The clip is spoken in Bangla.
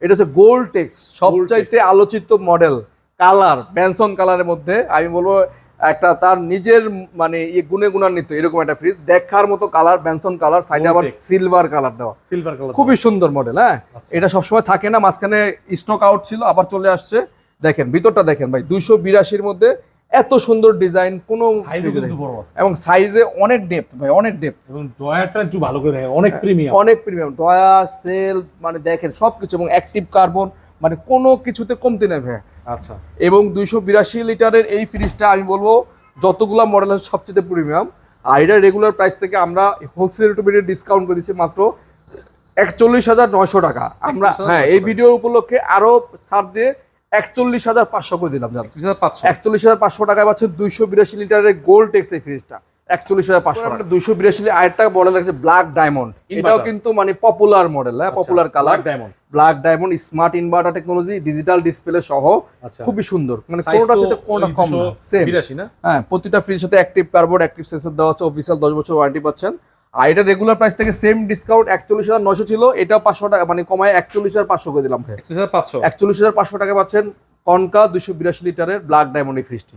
এটা হচ্ছে গোল্ড টেক্স, সবচাইতে আলোচিত মডেল, কালার ব্যানসন কালারের মধ্যে আমি বলবো একটা তার নিজের মানে গুণে গুণান্বিত এরকম একটা ফ্রিজ, দেখার মতো কালার, ব্যানসন কালার, সাইডে আবার সিলভার কালার দেওয়া, সিলভার কালার, খুবই সুন্দর মডেল। হ্যাঁ, এটা সবসময় থাকে না, মাঝখানে স্টক আউট ছিল, আবার চলে আসছে। দেখেন ভিতরটা দেখেন ভাই, 282-র মধ্যে এত সুন্দর ডিজাইন, কোনো সাইজও কিন্তু বড় আছে এবং সাইজে অনেক ডেপথ ভাই, অনেক ডেপথ, এবং ড্রয়ারটা একটু ভালো করে দেখেন, অনেক প্রিমিয়াম, অনেক প্রিমিয়াম ড্রয়ার, সেল, মানে দেখেন সবকিছু, এবং অ্যাক্টিভ কার্বন, মানে কোনো কিছুতে কমতি নেই ভাই। আচ্ছা, এবং 282 লিটারের এই ফ্রিজটা আমি বলবো যতগুলা মডেল আছে সবচেয়ে প্রিমিয়াম। আর এটা রেগুলার প্রাইস থেকে আমরা হোলসেল রেটে ডিসকাউন্ট করে দিচ্ছি মাত্র 41,900 টাকা। আমরা হ্যাঁ এই ভিডিও উপলক্ষে আরো ছাড় দিয়ে 41,500 করে দিলাম। 41,500 টাকায় পাচ্ছেন 282 লিটারের গোল্ড টেক্স এই ফ্রিজটা, 41,500 টাকা। 282 আরেকটা মডেল আছে ব্ল্যাক ডায়মন্ড, এটাও কিন্তু মানে পপুলার মডেল, হ্যাঁ popular colour, black diamond, smart inverter technology, digital display সহ, খুবই সুন্দর, মানে কোনটা সাথে কোনটা কম না, সেম। হ্যাঁ, প্রতিটা ফ্রিজের সাথে অ্যাক্টিভ কার্বন, অ্যাক্টিভ সেন্সর দেওয়া আছে, অফিসিয়াল 10 বছর ওয়ারেন্টি পাচ্ছেন। আর এটা রেগুলার প্রাইস থেকে সেম ডিসকাউন্ট 41,900 ছিল, এটা 500 টাকা মানে কমায় 41,500 করে দিলাম। 41,500 টাকা পাচ্ছেন কনকা 282 লিটারের ব্ল্যাক ডায়মন্ড এই ফ্রিজটি।